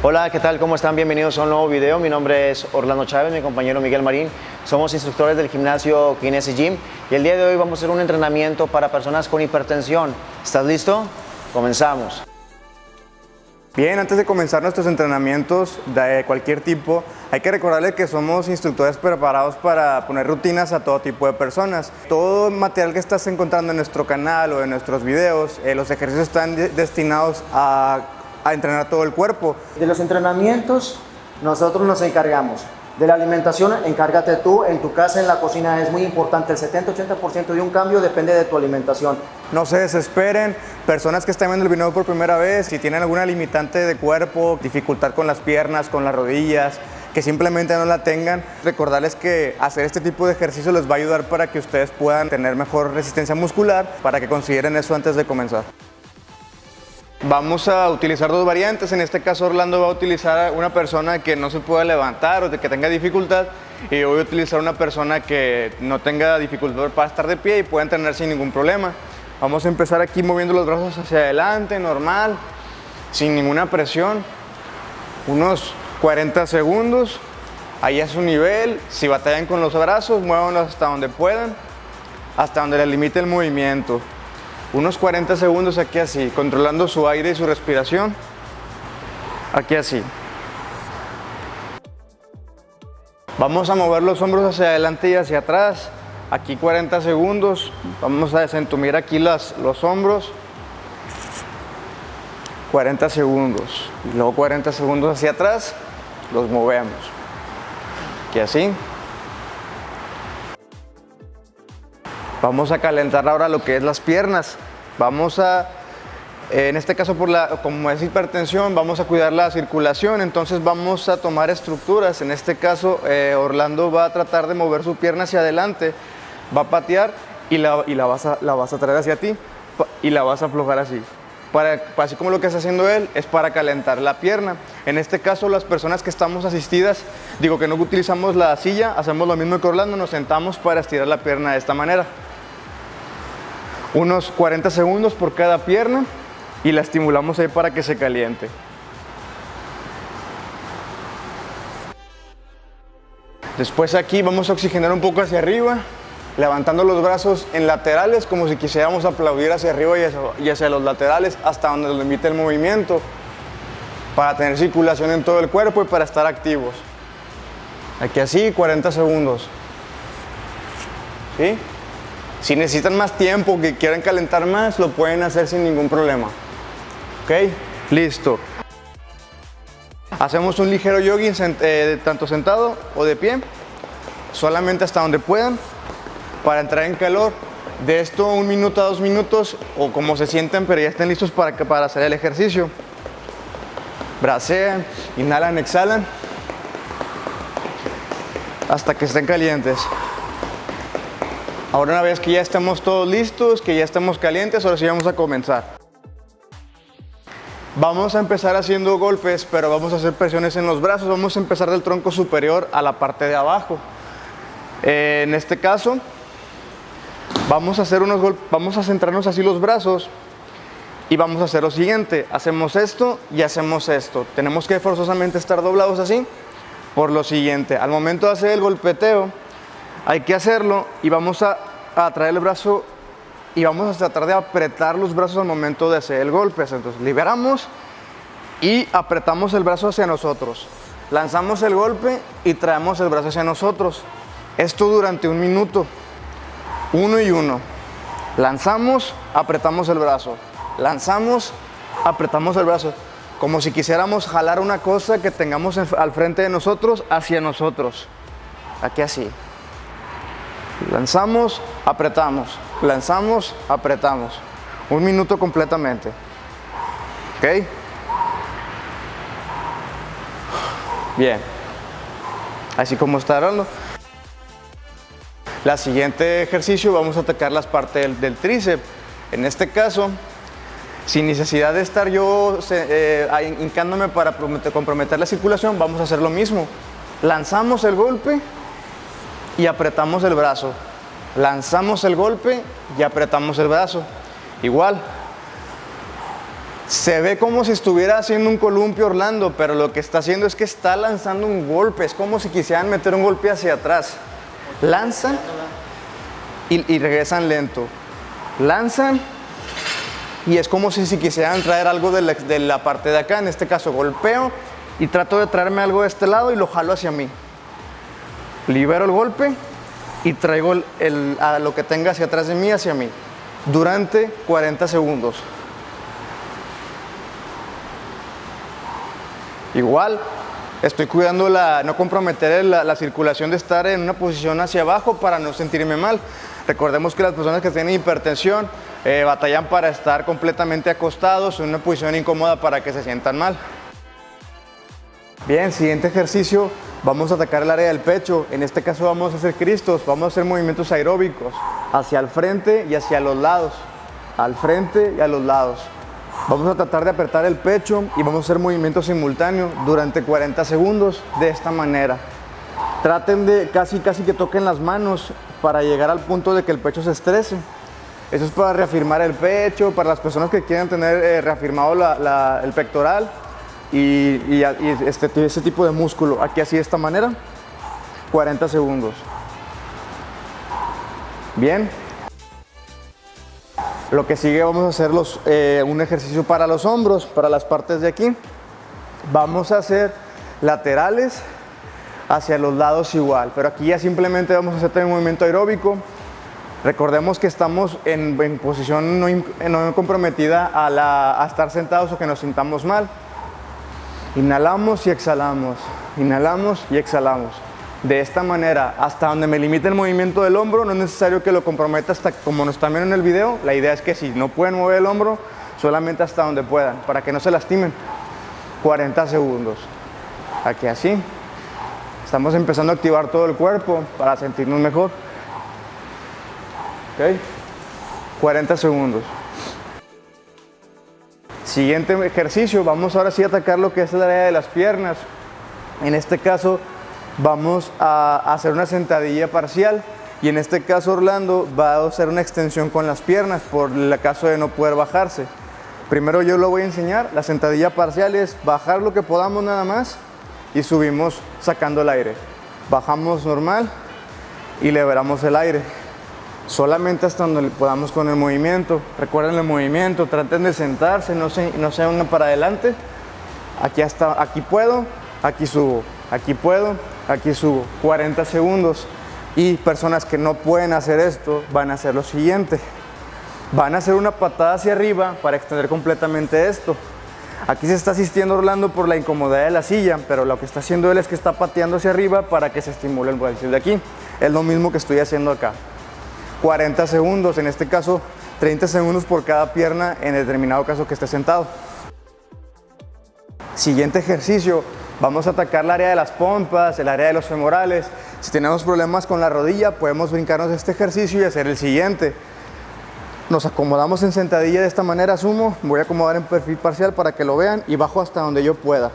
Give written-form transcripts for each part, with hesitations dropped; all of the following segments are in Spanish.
Hola, ¿qué tal? ¿Cómo están? Bienvenidos a un nuevo video. Mi nombre es Orlando Chávez, mi compañero Miguel Marín. Somos instructores del gimnasio Kinesis Gym y el día de hoy vamos a hacer un entrenamiento para personas con hipertensión. ¿Estás listo? Comenzamos. Bien, antes de comenzar nuestros entrenamientos de cualquier tipo, hay que recordarles que somos instructores preparados para poner rutinas a todo tipo de personas. Todo el material que estás encontrando en nuestro canal o en nuestros videos, los ejercicios están destinados a entrenar todo el cuerpo. De los entrenamientos, nosotros nos encargamos. De la alimentación, encárgate tú. En tu casa, en la cocina, es muy importante. El 70-80% de un cambio depende de tu alimentación. No se desesperen, personas que están viendo el video por primera vez, si tienen alguna limitante de cuerpo, dificultad con las piernas, con las rodillas, que simplemente no la tengan, recordarles que hacer este tipo de ejercicio les va a ayudar para que ustedes puedan tener mejor resistencia muscular, para que consideren eso antes de comenzar. Vamos a utilizar dos variantes. En este caso Orlando va a utilizar a una persona que no se pueda levantar o que tenga dificultad, y yo voy a utilizar una persona que no tenga dificultad para estar de pie y pueda entrenar sin ningún problema. Vamos a empezar aquí moviendo los brazos hacia adelante, normal, sin ninguna presión. Unos 40 segundos, ahí a su nivel. Si batallan con los brazos, muévanlos hasta donde puedan, hasta donde les limite el movimiento. Unos 40 segundos aquí así, controlando su aire y su respiración. Aquí así. Vamos a mover los hombros hacia adelante y hacia atrás. Aquí 40 segundos. Vamos a desentumir aquí los hombros. 40 segundos. Y luego 40 segundos hacia atrás. Los movemos. Aquí así. Vamos a calentar ahora lo que es las piernas. Vamos a, en este caso como es hipertensión, vamos a cuidar la circulación, entonces vamos a tomar estructuras. En este caso Orlando va a tratar de mover su pierna hacia adelante, va a patear y la vas a traer hacia ti y la vas a aflojar así. Así como lo que está haciendo él es para calentar la pierna. En este caso las personas que estamos asistidas, digo que no utilizamos la silla, hacemos lo mismo que Orlando, nos sentamos para estirar la pierna de esta manera. Unos 40 segundos por cada pierna y la estimulamos ahí para que se caliente. Después aquí vamos a oxigenar un poco hacia arriba, levantando los brazos en laterales como si quisiéramos aplaudir hacia arriba y hacia los laterales hasta donde nos limite el movimiento, para tener circulación en todo el cuerpo y para estar activos. Aquí así, 40 segundos. ¿Sí? Si necesitan más tiempo, que quieran calentar más, lo pueden hacer sin ningún problema. ¿Ok? Listo. Hacemos un ligero jogging tanto sentado o de pie, solamente hasta donde puedan, para entrar en calor. De esto 1 minuto a 2 minutos, o como se sienten, pero ya estén listos para hacer el ejercicio. Bracean, inhalan, exhalan, hasta que estén calientes. Ahora, una vez que ya estamos todos listos, que ya estamos calientes, ahora sí vamos a comenzar. Vamos a empezar haciendo golpes, pero vamos a hacer presiones en los brazos. Vamos a empezar del tronco superior a la parte de abajo. En este caso, vamos a hacer vamos a centrarnos así los brazos y vamos a hacer lo siguiente. Hacemos esto y hacemos esto. Tenemos que forzosamente estar doblados así por lo siguiente. Al momento de hacer el golpeteo, hay que hacerlo y vamos a traer el brazo y vamos a tratar de apretar los brazos al momento de hacer el golpe. Entonces liberamos y apretamos el brazo hacia nosotros. Lanzamos el golpe y traemos el brazo hacia nosotros. Esto durante 1 minuto. 1 y 1. Lanzamos, apretamos el brazo. Lanzamos, apretamos el brazo. Como si quisiéramos jalar una cosa que tengamos al frente de nosotros hacia nosotros. Aquí así. Lanzamos, apretamos, lanzamos, apretamos. 1 minuto completamente. ¿Ok? Bien. Así como está hablando. La siguiente ejercicio vamos a atacar las partes del tríceps. En este caso, sin necesidad de estar yo hincándome para comprometer la circulación, vamos a hacer lo mismo. Lanzamos el golpe y apretamos el brazo. Lanzamos el golpe y apretamos el brazo. Igual. Se ve como si estuviera haciendo un columpio Orlando, pero lo que está haciendo es que está lanzando un golpe. Es como si quisieran meter un golpe hacia atrás. Lanzan y regresan lento. Lanzan y es como si quisieran traer algo de la parte de acá. En este caso golpeo y trato de traerme algo de este lado y lo jalo hacia mí. Libero el golpe y traigo a lo que tenga hacia atrás de mí hacia mí. Durante 40 segundos. Igual, estoy cuidando no comprometer la circulación de estar en una posición hacia abajo para no sentirme mal. Recordemos que las personas que tienen hipertensión batallan para estar completamente acostados en una posición incómoda para que se sientan mal. Bien, siguiente ejercicio, vamos a atacar el área del pecho. En este caso vamos a hacer cristos, vamos a hacer movimientos aeróbicos hacia el frente y hacia los lados. Al frente y a los lados. Vamos a tratar de apretar el pecho y vamos a hacer movimientos simultáneos durante 40 segundos de esta manera. Traten de casi que toquen las manos para llegar al punto de que el pecho se estrese. Eso es para reafirmar el pecho, para las personas que quieren tener reafirmado el pectoral y ese tipo de músculo. Aquí así de esta manera, 40 segundos. Bien. Lo que sigue vamos a hacer un ejercicio para los hombros, para las partes de aquí. Vamos a hacer laterales hacia los lados igual, pero aquí ya simplemente vamos a hacer también un movimiento aeróbico. Recordemos que estamos en posición no comprometida a estar sentados o que nos sintamos mal. Inhalamos y exhalamos, inhalamos y exhalamos. De esta manera, hasta donde me limite el movimiento del hombro, no es necesario que lo comprometa hasta como nos están viendo en el video. La idea es que si no pueden mover el hombro, solamente hasta donde puedan, para que no se lastimen. 40 segundos. Aquí así. Estamos empezando a activar todo el cuerpo para sentirnos mejor. ¿Ok? 40 segundos. Siguiente ejercicio, vamos ahora sí a atacar lo que es el área de las piernas. En este caso, vamos a hacer una sentadilla parcial y en este caso Orlando va a hacer una extensión con las piernas por el caso de no poder bajarse. Primero yo lo voy a enseñar. La sentadilla parcial es bajar lo que podamos nada más y subimos sacando el aire. Bajamos normal y liberamos el aire. Solamente hasta donde podamos con el movimiento. Recuerden el movimiento, traten de sentarse, no se unan para adelante. Aquí puedo, aquí subo, aquí puedo, aquí subo. 40 segundos. Y personas que no pueden hacer esto van a hacer lo siguiente. Van a hacer una patada hacia arriba para extender completamente esto. Aquí se está asistiendo Orlando por la incomodidad de la silla, pero lo que está haciendo él es que está pateando hacia arriba para que se estimule el brazo de aquí. Es lo mismo que estoy haciendo acá. 40 segundos, en este caso 30 segundos por cada pierna en determinado caso que esté sentado. Siguiente ejercicio, vamos a atacar el área de las pompas, el área de los femorales. Si tenemos problemas con la rodilla, podemos brincarnos este ejercicio y hacer el siguiente. Nos acomodamos en sentadilla de esta manera, sumo, voy a acomodar en perfil parcial para que lo vean y bajo hasta donde yo pueda.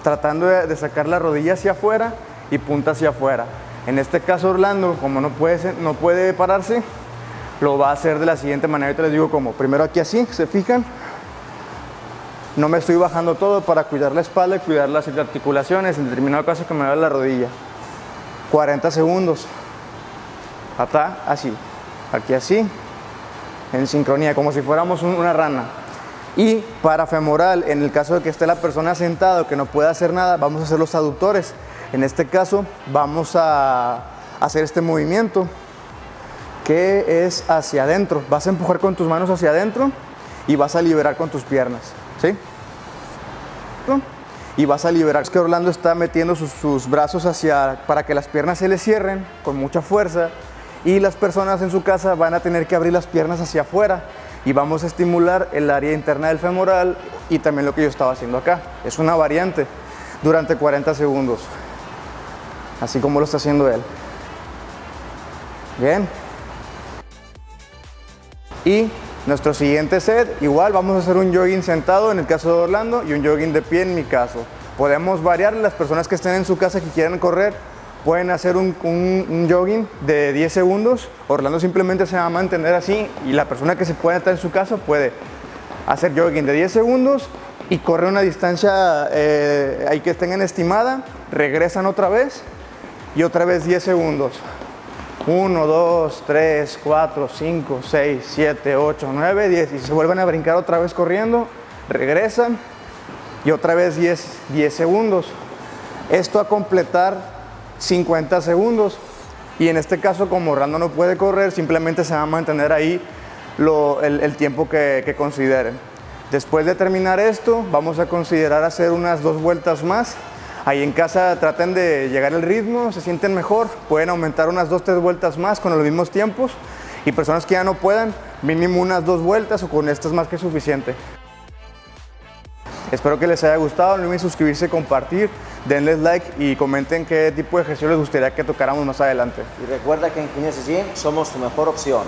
Tratando de sacar la rodilla hacia afuera y punta hacia afuera. En este caso Orlando, como no puede pararse, lo va a hacer de la siguiente manera. Ahorita les digo cómo. Primero aquí así, ¿se fijan? No me estoy bajando todo para cuidar la espalda y cuidar las articulaciones, en determinado caso que me da la rodilla. 40 segundos. Hasta así. Aquí así. En sincronía, como si fuéramos una rana. Y para femoral, en el caso de que esté la persona sentada o que no pueda hacer nada, vamos a hacer los aductores. En este caso vamos a hacer este movimiento que es hacia adentro. Vas a empujar con tus manos hacia adentro y vas a liberar con tus piernas, ¿sí? Y vas a liberar. Es que Orlando está metiendo sus brazos para que las piernas se le cierren con mucha fuerza y las personas en su casa van a tener que abrir las piernas hacia afuera y vamos a estimular el área interna del femoral y también lo que yo estaba haciendo acá. Es una variante durante 40 segundos. Así como lo está haciendo él. Bien. Y nuestro siguiente set, igual vamos a hacer un jogging sentado en el caso de Orlando y un jogging de pie en mi caso. Podemos variar, las personas que estén en su casa que quieran correr pueden hacer un jogging de 10 segundos. Orlando simplemente se va a mantener así y la persona que se puede estar en su casa puede. hacer jogging de 10 segundos y correr una distancia ahí que tengan estimada, regresan otra vez y otra vez 10 segundos. 1, 2, 3, 4, 5, 6, 7, 8, 9, 10 y se vuelven a brincar otra vez corriendo, regresan y otra vez 10 segundos. Esto a completar 50 segundos y en este caso como Orlando no puede correr, simplemente se va a mantener ahí el tiempo que consideren. Después de terminar esto, vamos a considerar hacer unas 2 vueltas más. Ahí en casa traten de llegar al ritmo, se sienten mejor, pueden aumentar unas 2-3 vueltas más con los mismos tiempos y personas que ya no puedan, mínimo unas 2 vueltas o con estas más que suficiente. Espero que les haya gustado, no olviden suscribirse, compartir, denles like y comenten qué tipo de ejercicio les gustaría que tocáramos más adelante. Y recuerda que en Kinesis Gym somos tu mejor opción.